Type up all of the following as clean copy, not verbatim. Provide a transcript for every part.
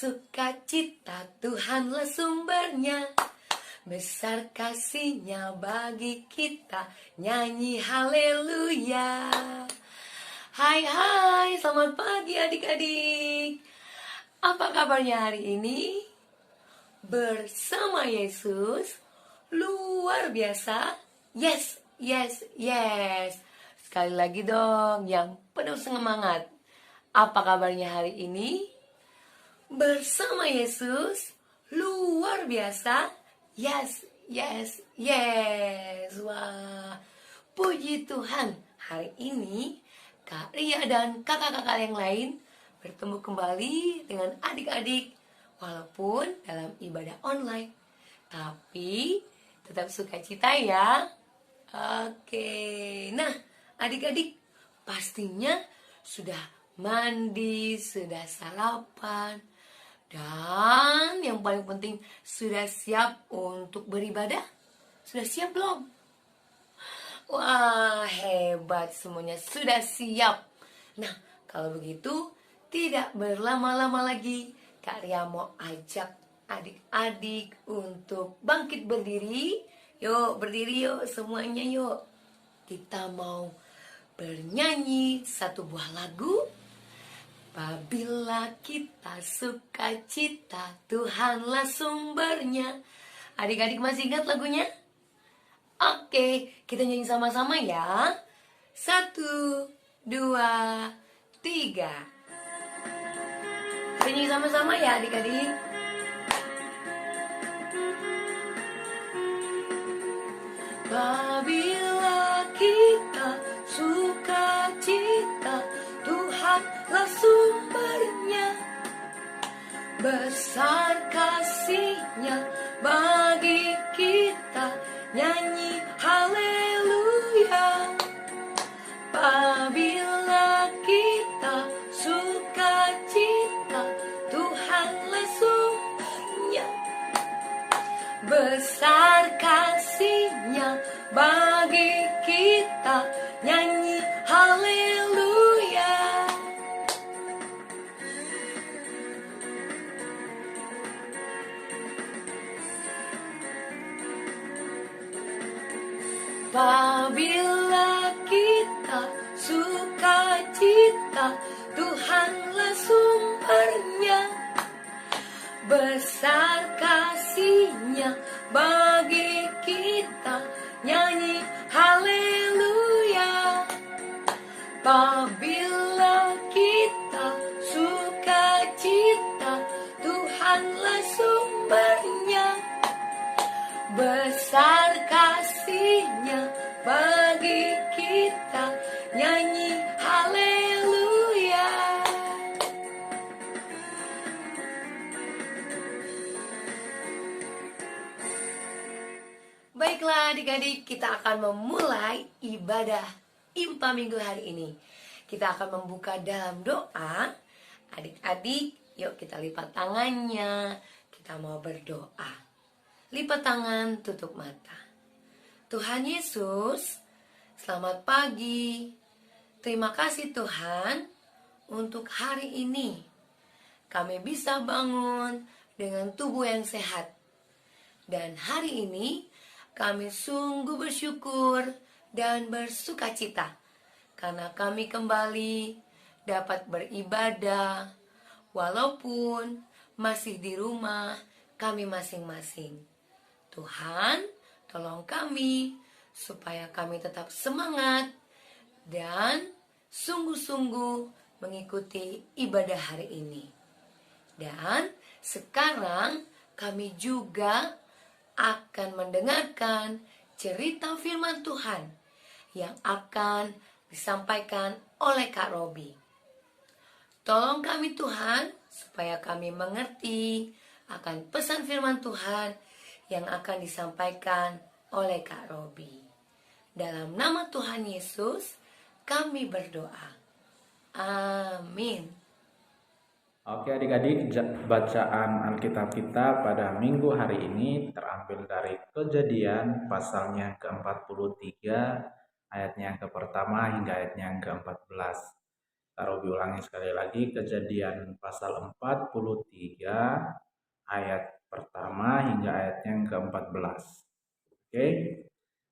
sukacita, Tuhanlah sumbernya. Besar kasih-Nya bagi kita, nyanyi haleluya. Hai, selamat pagi adik-adik. Apa kabarnya hari ini? Bersama Yesus, luar biasa. Yes. Sekali lagi dong, yang penuh semangat. Apa kabarnya hari ini? Bersama Yesus, luar biasa. Yes. Wah, puji Tuhan. Hari ini Kak Ria dan kakak-kakak yang lain bertemu kembali dengan adik-adik, walaupun dalam ibadah online, tapi tetap sukacita ya. Oke, nah adik-adik pastinya sudah mandi, sudah sarapan, dan yang paling penting sudah siap untuk beribadah. Sudah siap belum? Wah, hebat, semuanya sudah siap. Nah, kalau begitu tidak berlama-lama lagi, Kak Ria mau ajak adik-adik untuk bangkit berdiri. Yuk, berdiri yuk semuanya yuk. Kita mau bernyanyi satu buah lagu. Apabila kita sukacita, Tuhanlah sumbernya. Adik-adik masih ingat lagunya? Oke, kita nyanyi sama-sama ya. 1, 2, 3. Kita nyanyi sama-sama ya adik-adik. Apabila kita sukacita, Tuhanlah sumbernya. Besar kasih-Nya bagi kita, nyanyi haleluya. Apabila kita sukacita, Tuhanlah sumbernya. Besar kasih-Nya bagi kita, nyanyi haleluya. Apabila kita sukacita, Tuhanlah sumbernya. Besar kasih-Nya bagi kita, nyanyi haleluya. Apabila kita sukacita, Tuhanlah sumbernya. Besar kasih-Nya bagi kita, nyanyi haleluya. Baiklah adik-adik, kita akan memulai ibadah Impa Minggu hari ini. Kita akan membuka dalam doa. Adik-adik, yuk kita lipat tangannya. Kita mau berdoa. Lipat tangan, tutup mata. Tuhan Yesus, selamat pagi. Terima kasih Tuhan untuk hari ini. Kami bisa bangun dengan tubuh yang sehat. Dan hari ini kami sungguh bersyukur dan bersukacita karena kami kembali dapat beribadah walaupun masih di rumah kami masing-masing. Tuhan, tolong kami supaya kami tetap semangat dan sungguh-sungguh mengikuti ibadah hari ini. Dan sekarang kami juga akan mendengarkan cerita firman Tuhan yang akan disampaikan oleh Kak Robi. Tolong kami Tuhan supaya kami mengerti akan pesan firman Tuhan yang akan disampaikan oleh Kak Robi. Dalam nama Tuhan Yesus kami berdoa. Amin. Oke adik-adik, bacaan Alkitab kita pada minggu hari ini terambil dari Kejadian pasalnya ke-43, ayatnya yang ke-1 hingga ayatnya yang ke-14. Kak Robi ulangi sekali lagi, Kejadian pasal 43 ayat pertama hingga ayat yang ke-14. Oke,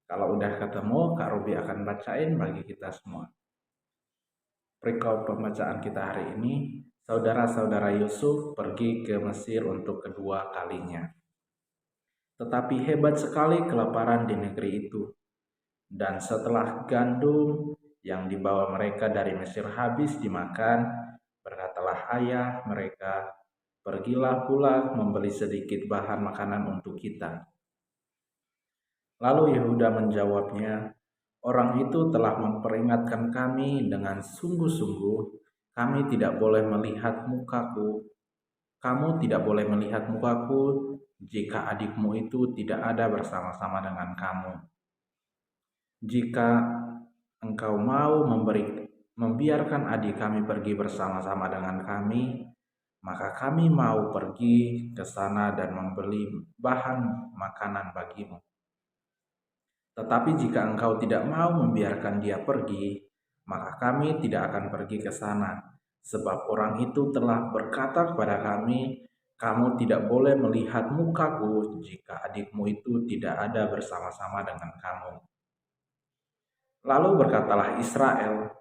kalau udah ketemu, Kak Robi akan bacain bagi kita semua. Perikop pembacaan kita hari ini, saudara-saudara Yusuf pergi ke Mesir untuk kedua kalinya. Tetapi hebat sekali kelaparan di negeri itu. Dan setelah gandum yang dibawa mereka dari Mesir habis dimakan, berkatalah ayah mereka, "Pergilah pula membeli sedikit bahan makanan untuk kita." Lalu Yehuda menjawabnya, "Orang itu telah memperingatkan kami dengan sungguh-sungguh, kami tidak boleh melihat mukaku. Kamu tidak boleh melihat mukaku jika adikmu itu tidak ada bersama-sama dengan kamu. Jika engkau mau membiarkan adik kami pergi bersama-sama dengan kami, maka kami mau pergi ke sana dan membeli bahan makanan bagimu. Tetapi jika engkau tidak mau membiarkan dia pergi, maka kami tidak akan pergi ke sana, sebab orang itu telah berkata kepada kami, 'Kamu tidak boleh melihat mukaku jika adikmu itu tidak ada bersama-sama dengan kamu.' Lalu berkatalah Israel,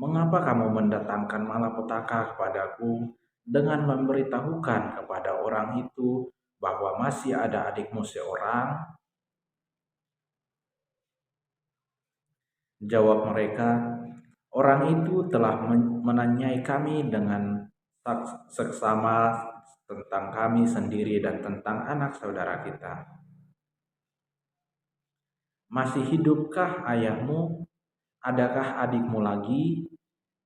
'Mengapa kamu mendatangkan malapetaka kepadaku dengan memberitahukan kepada orang itu bahwa masih ada adikmu seorang?' Jawab mereka, 'Orang itu telah menanyai kami dengan seksama tentang kami sendiri dan tentang anak saudara kita. Masih hidupkah ayahmu? Adakah adikmu lagi?'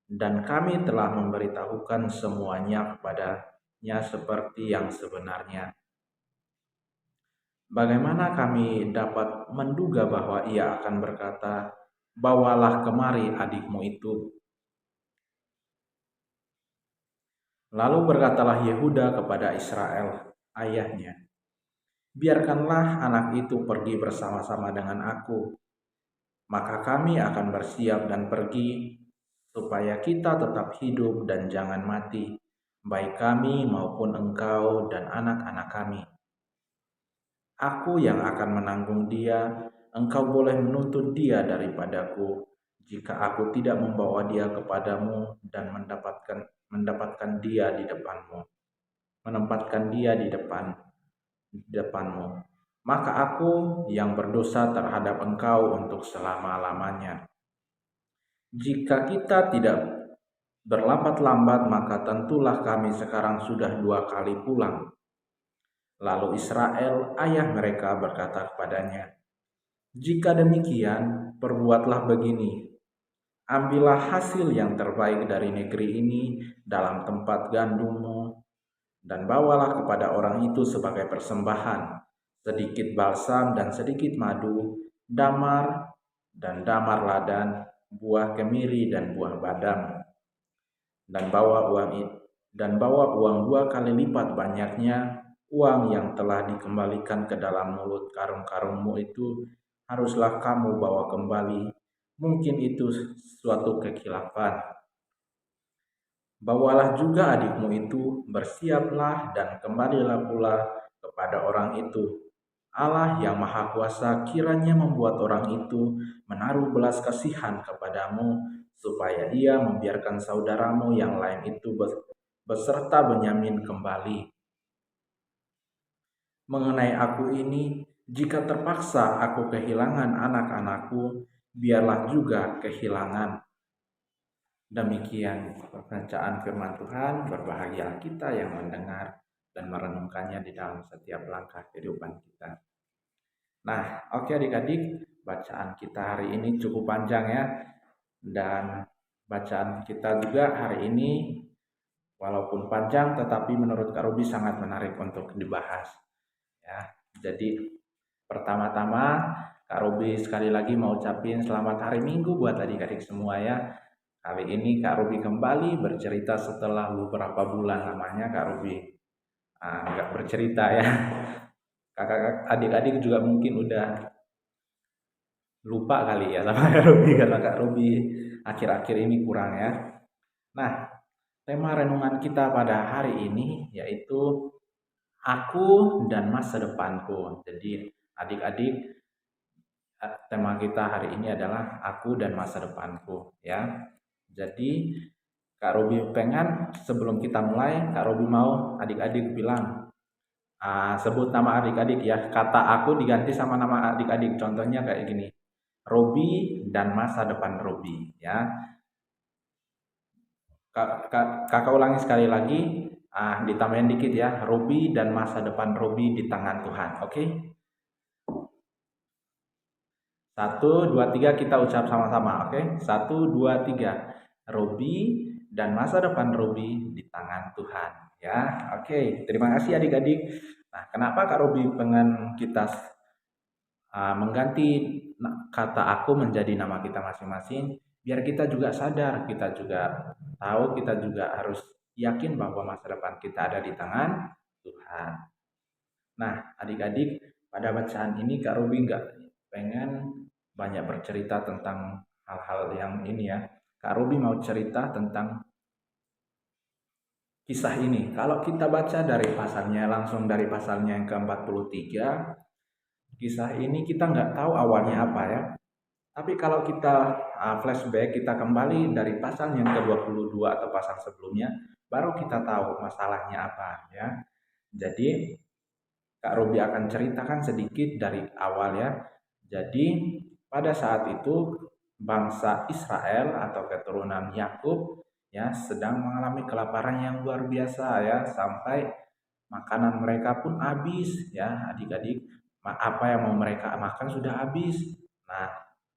Dan kami telah memberitahukan semuanya kepadanya seperti yang sebenarnya. Bagaimana kami dapat menduga bahwa ia akan berkata, 'Bawalah kemari adikmu itu'?" Lalu berkatalah Yehuda kepada Israel, ayahnya, "Biarkanlah anak itu pergi bersama-sama dengan aku, maka kami akan bersiap dan pergi, supaya kita tetap hidup dan jangan mati, baik kami maupun engkau dan anak-anak kami. Aku yang akan menanggung dia, engkau boleh menuntut dia daripadaku, jika aku tidak membawa dia kepadamu dan menempatkan dia di depanmu. Maka aku yang berdosa terhadap engkau untuk selama-lamanya. Jika kita tidak berlambat-lambat, maka tentulah kami sekarang sudah 2 kali pulang." Lalu Israel, ayah mereka, berkata kepadanya, "Jika demikian, perbuatlah begini. Ambillah hasil yang terbaik dari negeri ini dalam tempat gandummu, dan bawalah kepada orang itu sebagai persembahan, sedikit balsam dan sedikit madu, damar dan damar ladan, buah kemiri dan buah badam. Dan bawa uang 2 kali lipat banyaknya uang yang telah dikembalikan ke dalam mulut karung-karungmu itu haruslah kamu bawa kembali. Mungkin itu suatu kekhilapan. Bawalah juga adikmu itu, bersiaplah dan kembalilah pula kepada orang itu. Allah yang Maha Kuasa kiranya membuat orang itu menaruh belas kasihan kepadamu, supaya ia membiarkan saudaramu yang lain itu beserta Benyamin kembali. Mengenai aku ini, jika terpaksa aku kehilangan anak-anakku, biarlah juga kehilangan." Demikian bacaan firman Tuhan. Berbahagialah kita yang mendengar dan merenungkannya di dalam setiap langkah kehidupan kita. Nah, oke adik-adik, bacaan kita hari ini cukup panjang ya. Dan bacaan kita juga hari ini walaupun panjang tetapi menurut Kak Ruby sangat menarik untuk dibahas. Ya, jadi pertama-tama Kak Ruby sekali lagi mau ucapin selamat hari Minggu buat adik-adik semua ya. Kali ini Kak Ruby kembali bercerita setelah beberapa bulan lamanya Kak Ruby nggak bercerita ya. Kakak adik-adik juga mungkin udah lupa kali ya sama Kak Ruby, karena Kak Ruby akhir-akhir ini kurang ya. Nah, tema renungan kita pada hari ini yaitu aku dan masa depanku. Jadi adik-adik, tema kita hari ini adalah aku dan masa depanku ya. Jadi Kak Robi pengen sebelum kita mulai, Kak Robi mau adik-adik bilang, sebut nama adik-adik ya. Kata aku diganti sama nama adik-adik. Contohnya kayak gini, Robi dan masa depan Robi ya. Kakak ulangi sekali lagi, ditambahin dikit ya, Robi dan masa depan Robi di tangan Tuhan. Oke? Satu, dua, tiga kita ucap sama-sama. Oke? Satu, dua, tiga. Robi dan masa depan Robi di tangan Tuhan. Ya, oke. Terima kasih adik-adik. Nah, kenapa Kak Robi pengen kita mengganti kata aku menjadi nama kita masing-masing, biar kita juga sadar, kita juga tahu, kita juga harus yakin bahwa masa depan kita ada di tangan Tuhan. Nah, adik-adik, pada bacaan ini Kak Ruby nggak pengen banyak bercerita tentang hal-hal yang ini ya. Kak Ruby mau cerita tentang kisah ini. Kalau kita baca dari pasalnya, langsung dari pasalnya yang ke-43, kisah ini kita nggak tahu awalnya apa ya. Tapi kalau kita flashback, kita kembali dari pasal yang ke-22 atau pasal sebelumnya, baru kita tahu masalahnya apa ya. Jadi Kak Robi akan ceritakan sedikit dari awal ya. Jadi pada saat itu bangsa Israel atau keturunan Yakub ya sedang mengalami kelaparan yang luar biasa ya, sampai makanan mereka pun habis ya adik-adik. Apa yang mau mereka makan sudah habis. Nah,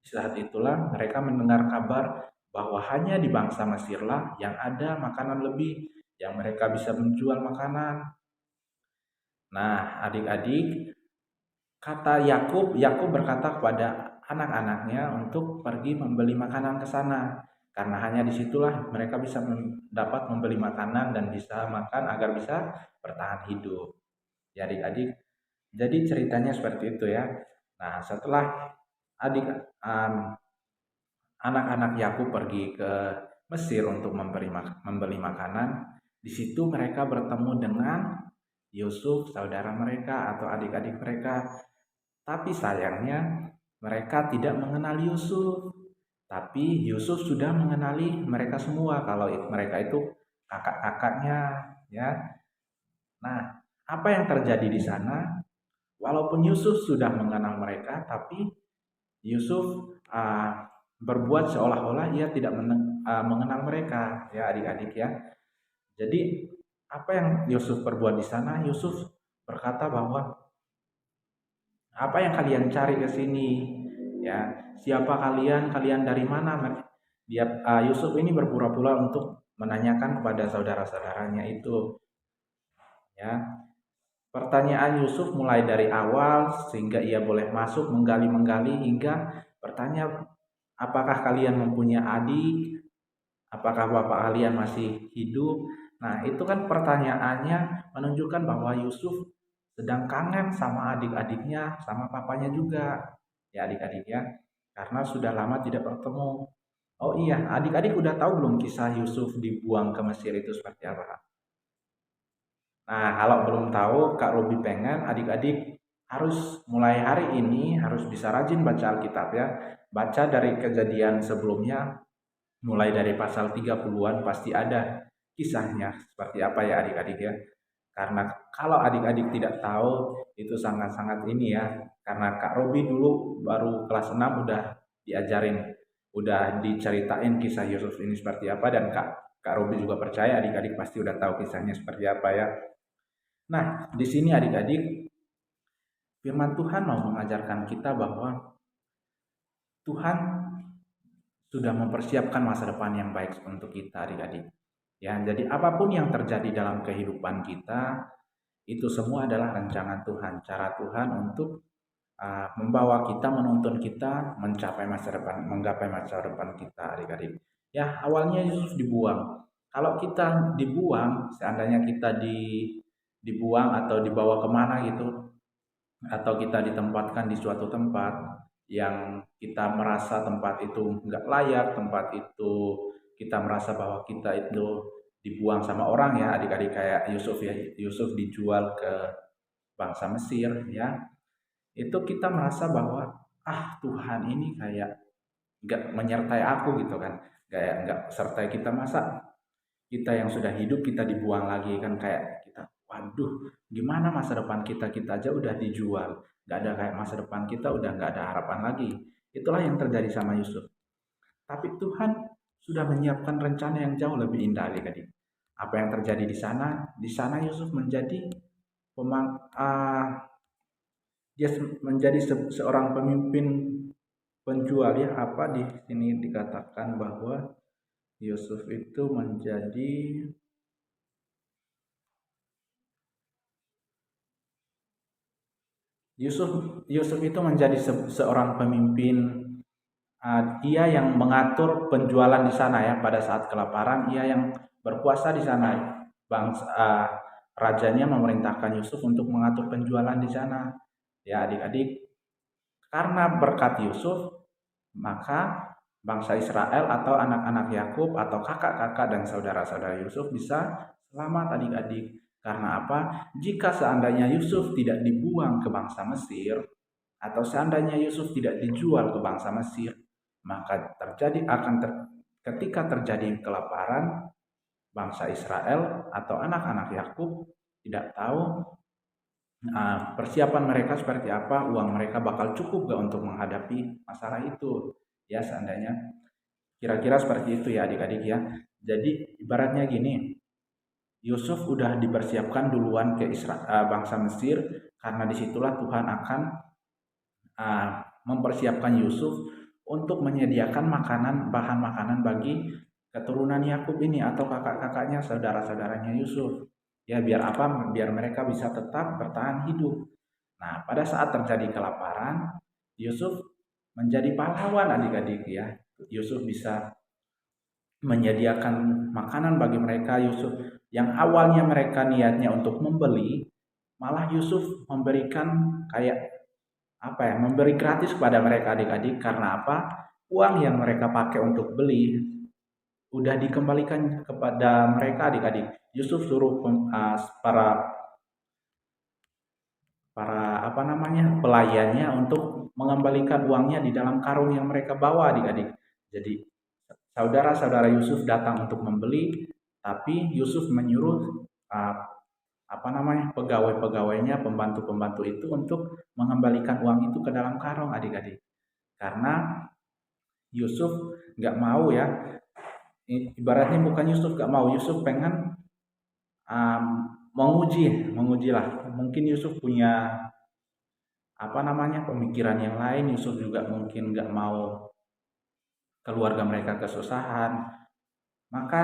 saat itulah mereka mendengar kabar bahwa hanya di bangsa Mesirlah yang ada makanan lebih, yang mereka bisa menjual makanan. Nah, adik-adik, kata Yakub berkata kepada anak-anaknya untuk pergi membeli makanan ke sana. Karena hanya disitulah mereka bisa dapat membeli makanan dan bisa makan agar bisa bertahan hidup. Ya adik-adik, jadi ceritanya seperti itu ya. Nah, setelah adik anak-anak Yakub pergi ke Mesir untuk membeli makanan, di situ mereka bertemu dengan Yusuf, saudara mereka atau adik-adik mereka. Tapi sayangnya mereka tidak mengenal Yusuf. Tapi Yusuf sudah mengenali mereka semua kalau mereka itu kakak-kakaknya ya. Nah, apa yang terjadi di sana? Walaupun Yusuf sudah mengenal mereka, tapi Yusuf berbuat seolah-olah ia tidak mengenal mereka, ya adik-adik ya. Jadi apa yang Yusuf perbuat di sana? Yusuf berkata bahwa apa yang kalian cari ke sini? Ya, siapa kalian? Kalian dari mana? Yusuf ini berpura-pura untuk menanyakan kepada saudara-saudaranya itu. Ya, pertanyaan Yusuf mulai dari awal sehingga ia boleh masuk menggali-menggali hingga bertanya, apakah kalian mempunyai adik? Apakah bapak kalian masih hidup? Nah, itu kan pertanyaannya menunjukkan bahwa Yusuf sedang kangen sama adik-adiknya, sama papanya juga. Ya adik-adik ya, karena sudah lama tidak bertemu. Oh iya, adik-adik udah tahu belum kisah Yusuf dibuang ke Mesir itu seperti apa? Nah, kalau belum tahu, Kak Robi pengen adik-adik harus mulai hari ini harus bisa rajin baca Alkitab ya. Baca dari kejadian sebelumnya, mulai dari pasal 30-an pasti ada kisahnya seperti apa ya adik-adik ya. Karena kalau adik-adik tidak tahu itu sangat-sangat ini ya. Karena Kak Robi dulu baru kelas 6 udah diajarin, udah diceritain kisah Yusuf ini seperti apa, dan Kak Robi juga percaya adik-adik pasti udah tahu kisahnya seperti apa ya. Nah, di sini adik-adik, firman Tuhan mau mengajarkan kita bahwa Tuhan sudah mempersiapkan masa depan yang baik untuk kita adik-adik. Ya, jadi apapun yang terjadi dalam kehidupan kita, itu semua adalah rancangan Tuhan, cara Tuhan untuk membawa kita, menuntun kita mencapai masa depan, menggapai masa depan kita adik-adik. Ya, awalnya Yusuf dibuang. Kalau kita dibuang, seandainya kita dibuang atau dibawa kemana gitu, atau kita ditempatkan di suatu tempat yang kita merasa tempat itu nggak layak, tempat itu kita merasa bahwa kita itu dibuang sama orang ya adik-adik, kayak Yusuf ya, Yusuf dijual ke bangsa Mesir ya, itu kita merasa bahwa Tuhan ini kayak nggak menyertai aku gitu kan, kayak nggak sertai kita, masa kita yang sudah hidup kita dibuang lagi kan, kayak kita waduh gimana masa depan kita, kita aja udah dijual, nggak ada kayak masa depan kita, udah nggak ada harapan lagi. Itulah yang terjadi sama Yusuf. Tapi Tuhan sudah menyiapkan rencana yang jauh lebih indah adik-adik. Apa yang terjadi di sana? Di sana Yusuf menjadi pemang, ah, dia menjadi seorang pemimpin penjual ya. Apa di sini dikatakan bahwa Yusuf itu menjadi Yusuf Yusuf itu menjadi seorang pemimpin. Dia yang mengatur penjualan di sana ya, pada saat kelaparan ia yang berkuasa di sana. Bangsa rajanya memerintahkan Yusuf untuk mengatur penjualan di sana. Ya adik-adik, karena berkat Yusuf maka bangsa Israel atau anak-anak Yakub atau kakak-kakak dan saudara-saudara Yusuf bisa selamat adik-adik. Karena apa? Jika seandainya Yusuf tidak dibuang ke bangsa Mesir atau seandainya Yusuf tidak dijual ke bangsa Mesir, maka ketika terjadi kelaparan, bangsa Israel atau anak-anak Yakub tidak tahu persiapan mereka seperti apa, uang mereka bakal cukup gak untuk menghadapi masalah itu. Ya seandainya kira-kira seperti itu ya adik-adik ya. Jadi ibaratnya gini, Yusuf udah dipersiapkan duluan ke bangsa Mesir, karena disitulah Tuhan akan mempersiapkan Yusuf untuk menyediakan bahan makanan bagi keturunan Yakub ini atau kakak-kakaknya, saudara-saudaranya Yusuf. Ya biar apa? Biar mereka bisa tetap bertahan hidup. Nah, pada saat terjadi kelaparan, Yusuf menjadi pahlawan adik-adik ya. Yusuf bisa menyediakan makanan bagi mereka. Yusuf yang awalnya mereka niatnya untuk membeli, malah Yusuf memberikan kayak memberi gratis kepada mereka adik-adik. Karena apa? Uang yang mereka pakai untuk beli udah dikembalikan kepada mereka adik-adik. Yusuf suruh para pelayannya untuk mengembalikan uangnya di dalam karung yang mereka bawa adik-adik. Jadi saudara-saudara Yusuf datang untuk membeli, tapi Yusuf menyuruh pegawai-pegawainya, pembantu-pembantu itu untuk mengembalikan uang itu ke dalam karung adik-adik. Karena Yusuf nggak mau ya, ibaratnya bukan Yusuf nggak mau, Yusuf pengen menguji lah. Mungkin Yusuf punya pemikiran yang lain. Yusuf juga mungkin nggak mau keluarga mereka kesusahan. Maka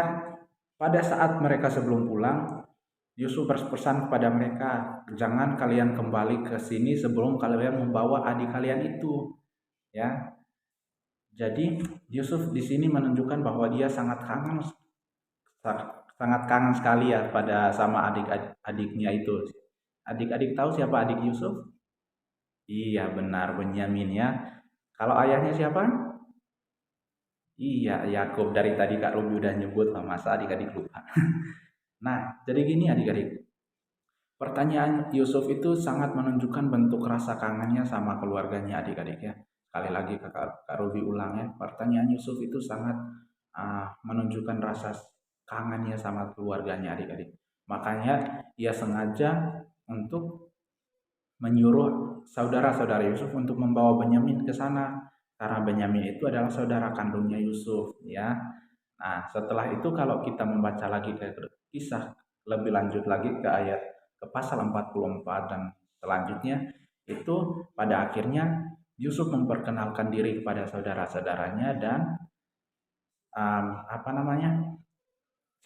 pada saat mereka sebelum pulang, Yusuf berpesan kepada mereka, jangan kalian kembali ke sini sebelum kalian membawa adik kalian itu, ya. Jadi Yusuf di sini menunjukkan bahwa dia sangat kangen sekali ya sama adik-adiknya itu. Adik-adik tahu siapa adik Yusuf? Iya benar, Benyamin ya. Kalau ayahnya siapa? Iya Yakub. Dari tadi Kak Ruby udah nyebut, masa adik-adik lupa. Nah, jadi gini adik-adik. Pertanyaan Yusuf itu sangat menunjukkan bentuk rasa kangennya sama keluarganya adik-adik ya. Sekali lagi Kak Ruby ulang ya. Pertanyaan Yusuf itu sangat menunjukkan rasa kangennya sama keluarganya adik-adik. Makanya ia sengaja untuk menyuruh saudara-saudara Yusuf untuk membawa Benyamin ke sana. Karena Benyamin itu adalah saudara kandungnya Yusuf ya. Nah, setelah itu kalau kita membaca lagi ke kisah lebih lanjut lagi ke pasal 44 dan selanjutnya, itu pada akhirnya Yusuf memperkenalkan diri kepada saudara-saudaranya dan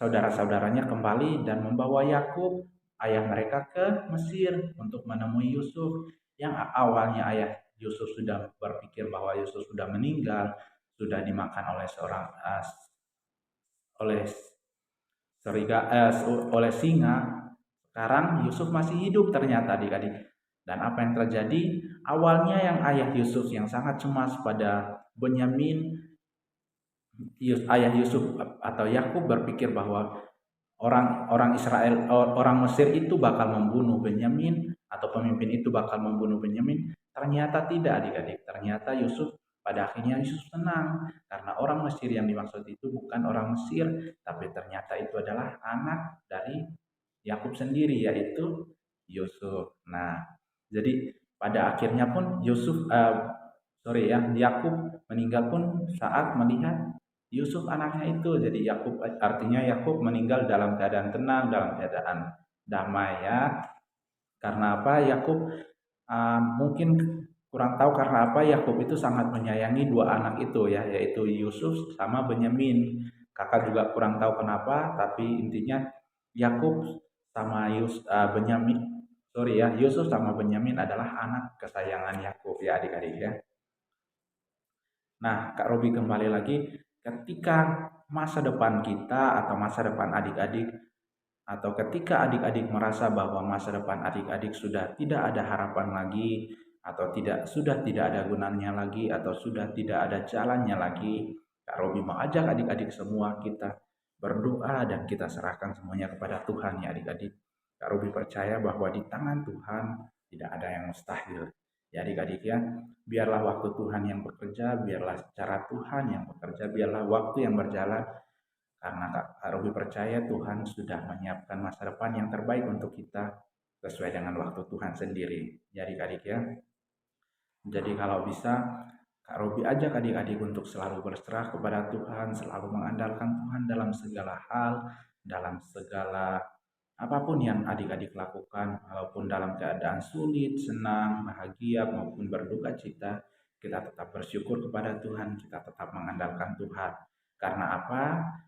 saudara-saudaranya kembali dan membawa Yakub ayah mereka ke Mesir untuk menemui Yusuf. Yang awalnya ayah Yusuf sudah berpikir bahwa Yusuf sudah meninggal, sudah dimakan oleh singa. Sekarang Yusuf masih hidup ternyata adik-adik. Dan apa yang terjadi? Awalnya yang ayah Yusuf yang sangat cemas pada Benyamin, ayah Yusuf atau Yakub berpikir bahwa orang Israel, orang Mesir itu bakal membunuh Benyamin atau pemimpin itu bakal membunuh Benyamin. Ternyata tidak adik-adik. Ternyata Yusuf pada akhirnya Yusuf tenang karena orang Mesir yang dimaksud itu bukan orang Mesir, tapi ternyata itu adalah anak dari Yakub sendiri yaitu Yusuf. Nah, jadi pada akhirnya pun Yakub meninggal pun saat melihat Yusuf anaknya itu. Jadi Yakub artinya Yakub meninggal dalam keadaan tenang, dalam keadaan damai ya. Karena apa? Yakub mungkin kurang tahu karena apa Yakub itu sangat menyayangi dua anak itu ya, yaitu Yusuf sama Benyamin. Kakak juga kurang tahu kenapa, tapi intinya Yakub sama Benyamin, sorry ya, Yusuf sama Benyamin adalah anak kesayangan Yakub ya adik-adik ya. Nah, Kak Robi kembali lagi, ketika masa depan kita atau masa depan adik-adik atau ketika adik-adik merasa bahwa masa depan adik-adik sudah tidak ada harapan lagi atau sudah tidak ada gunanya lagi atau sudah tidak ada jalannya lagi, Kak Robi mau ajak adik-adik semua kita berdoa dan kita serahkan semuanya kepada Tuhan ya adik-adik. Kak Robi percaya bahwa di tangan Tuhan tidak ada yang mustahil. Ya adik-adik ya, biarlah waktu Tuhan yang bekerja, biarlah cara Tuhan yang bekerja, biarlah waktu yang berjalan, karena Kak Robi percaya Tuhan sudah menyiapkan masa depan yang terbaik untuk kita sesuai dengan waktu Tuhan sendiri. Ya adik-adik ya. Jadi kalau bisa Kak Robi ajak adik-adik untuk selalu berserah kepada Tuhan, selalu mengandalkan Tuhan dalam segala hal, dalam segala apapun yang adik-adik lakukan, walaupun dalam keadaan sulit, senang, bahagia, maupun berduka cita, kita tetap bersyukur kepada Tuhan, kita tetap mengandalkan Tuhan. Karena apa?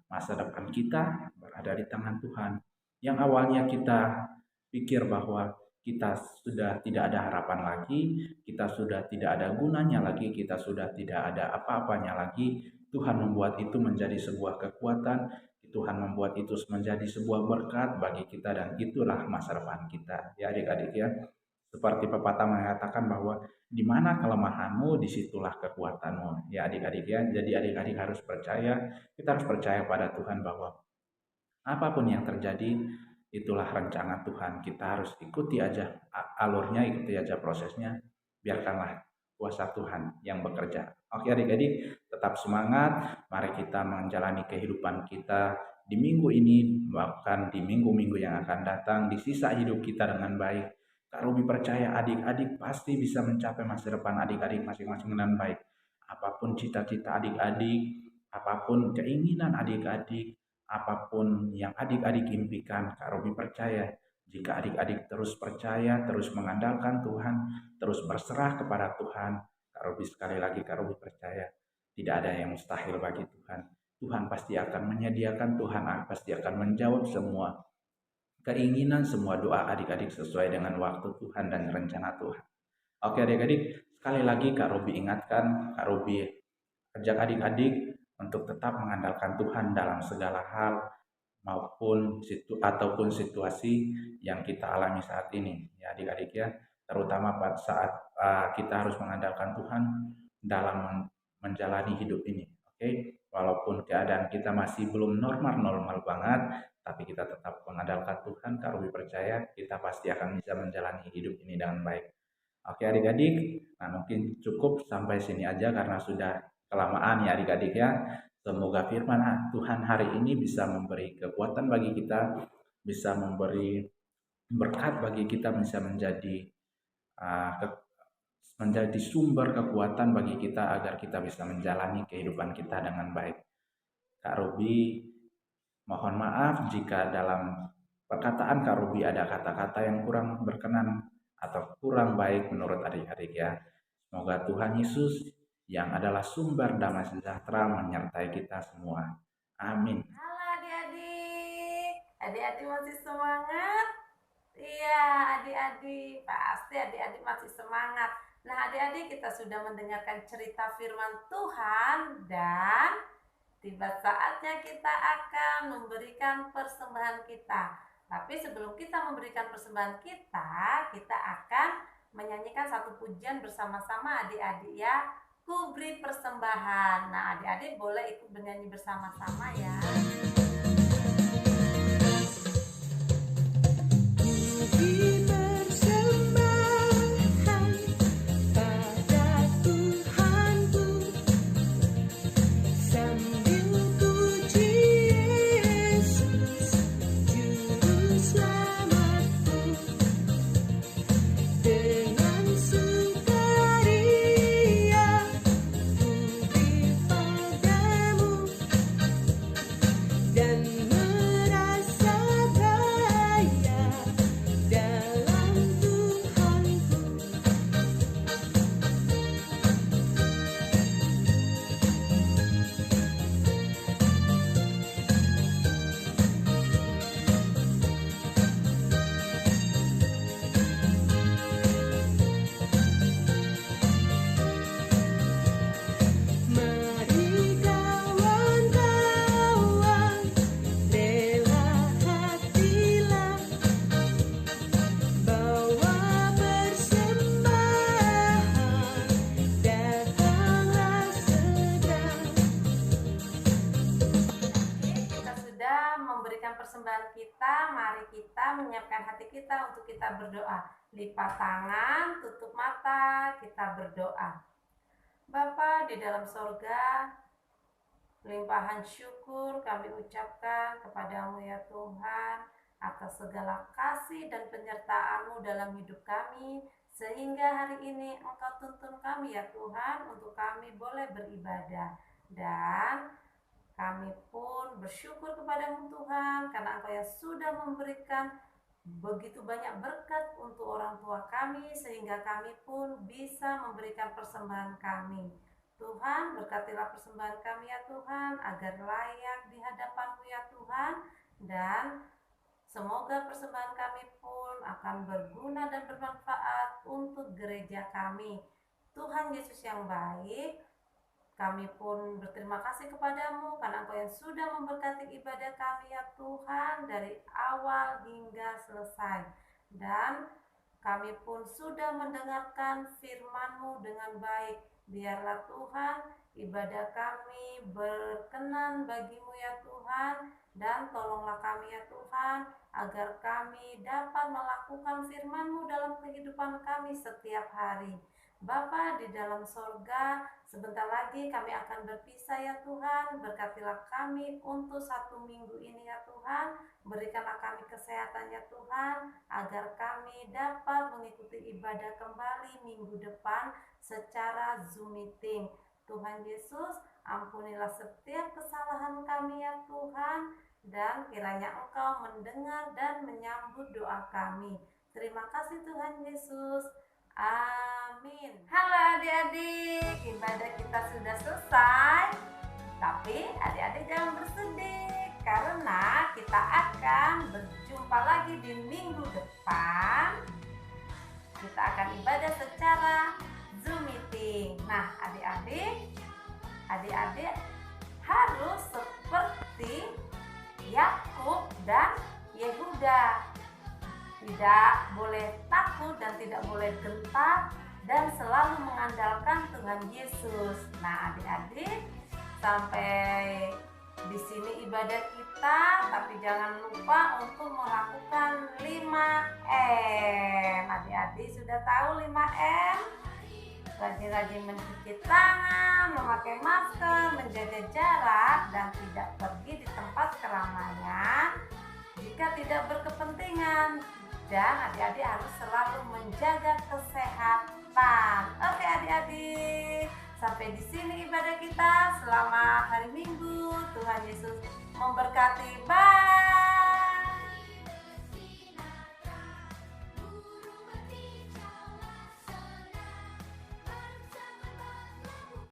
Masa depan kita berada di tangan Tuhan. Yang awalnya kita pikir bahwa kita sudah tidak ada harapan lagi, kita sudah tidak ada gunanya lagi, kita sudah tidak ada apa-apanya lagi, Tuhan membuat itu menjadi sebuah kekuatan, Tuhan membuat itu menjadi sebuah berkat bagi kita dan itulah masa depan kita. Ya adik-adik ya. Seperti pepatah mengatakan bahwa di mana kelemahanmu disitulah kekuatanmu. Ya adik-adik ya. Jadi adik-adik harus percaya, kita harus percaya pada Tuhan bahwa apapun yang terjadi itulah rencana Tuhan. Kita harus ikuti aja alurnya, ikuti aja prosesnya. Biarkanlah kuasa Tuhan yang bekerja. Oke adik-adik, tetap semangat. Mari kita menjalani kehidupan kita di minggu ini, bahkan di minggu-minggu yang akan datang, di sisa hidup kita dengan baik. Kak Ruby percaya adik-adik pasti bisa mencapai masa depan adik-adik masing-masing dengan baik. Apapun cita-cita adik-adik, apapun keinginan adik-adik, apapun yang adik-adik impikan, Kak Robi percaya jika adik-adik terus percaya, terus mengandalkan Tuhan, terus berserah kepada Tuhan, Kak Robi sekali lagi Kak Robi percaya tidak ada yang mustahil bagi Tuhan. Tuhan pasti akan menyediakan, Tuhan pasti akan menjawab semua keinginan, semua doa adik-adik sesuai dengan waktu Tuhan dan rencana Tuhan. Oke adik-adik, sekali lagi Kak Robi ingatkan, Kak Robi ajak adik-adik untuk tetap mengandalkan Tuhan dalam segala hal maupun ataupun situasi yang kita alami saat ini ya adik-adik ya, terutama pada saat kita harus mengandalkan Tuhan dalam menjalani hidup ini. Oke, walaupun keadaan kita masih belum normal-normal banget, tapi kita tetap mengandalkan Tuhan. Kak Ruby percaya kita pasti akan bisa menjalani hidup ini dengan baik. Oke adik-adik, nah mungkin cukup sampai sini aja karena sudah kelamaan ya adik-adik ya. Semoga firman Tuhan hari ini bisa memberi kekuatan bagi kita, bisa memberi berkat bagi kita, bisa menjadi sumber kekuatan bagi kita agar kita bisa menjalani kehidupan kita dengan baik. Kak Robi mohon maaf jika dalam perkataan Kak Robi ada kata-kata yang kurang berkenan atau kurang baik menurut adik-adik ya. Semoga Tuhan Yesus yang adalah sumber damai sejahtera menyertai kita semua. Amin. Halo adik-adik, adik-adik masih semangat? Iya adik-adik, pasti adik-adik masih semangat. Nah adik-adik kita sudah mendengarkan cerita firman Tuhan dan tiba saatnya kita akan memberikan persembahan kita. Tapi sebelum kita memberikan persembahan kita akan menyanyikan satu pujian bersama-sama adik-adik ya. ku beri persembahan. Nah, adik-adik boleh ikut bernyanyi bersama-sama ya. Memberikan persembahan kita, mari kita menyiapkan hati kita untuk kita berdoa. Lipat tangan, tutup mata, kita berdoa. Bapa di dalam sorga, limpahan syukur kami ucapkan kepadamu ya Tuhan, atas segala kasih dan penyertaan-Mu dalam hidup kami, sehingga hari ini Engkau tuntun kami ya Tuhan, untuk kami boleh beribadah. Dan kami pun bersyukur kepadamu Tuhan, karena Engkau yang sudah memberikan begitu banyak berkat untuk orang tua kami, sehingga kami pun bisa memberikan persembahan kami. Tuhan, berkatilah persembahan kami ya Tuhan, agar layak di hadapan-Mu ya Tuhan, dan semoga persembahan kami pun akan berguna dan bermanfaat untuk gereja kami. Tuhan Yesus yang baik, kami pun berterima kasih kepadamu karena Engkau yang sudah memberkati ibadah kami ya Tuhan dari awal hingga selesai. Dan kami pun sudah mendengarkan firman-Mu dengan baik. Biarlah Tuhan ibadah kami berkenan bagi-Mu ya Tuhan, dan tolonglah kami ya Tuhan agar kami dapat melakukan firman-Mu dalam kehidupan kami setiap hari. Bapa di dalam sorga, sebentar lagi kami akan berpisah ya Tuhan. Berkatilah kami untuk 1 minggu ini ya Tuhan. Berikanlah kami kesehatan ya Tuhan, agar kami dapat mengikuti ibadah kembali minggu depan secara Zoom meeting. Tuhan Yesus, ampunilah setiap kesalahan kami ya Tuhan, dan kiranya Engkau mendengar dan menyambut doa kami. Terima kasih Tuhan Yesus. Amin. Halo adik-adik, ibadah kita sudah selesai. Tapi adik-adik jangan bersedih, karena kita akan berjumpa lagi di minggu depan. Kita akan ibadah secara Zoom meeting. Nah, adik-adik harus seperti Yakub dan Yehuda. Tidak boleh takut dan tidak boleh gentar, dan selalu mengandalkan Tuhan Yesus. Nah, adik-adik, sampai di sini ibadah kita, tapi jangan lupa untuk melakukan 5M. Adik-adik sudah tahu 5M? Rajin-rajin mencuci tangan, memakai masker, menjaga jarak, dan tidak pergi di tempat keramaian jika tidak berkepentingan. Dan adik-adik harus selalu menjaga kesehatan. Oke adik-adik, sampai di sini ibadah kita. Selamat hari Minggu. Tuhan Yesus memberkati. Bye.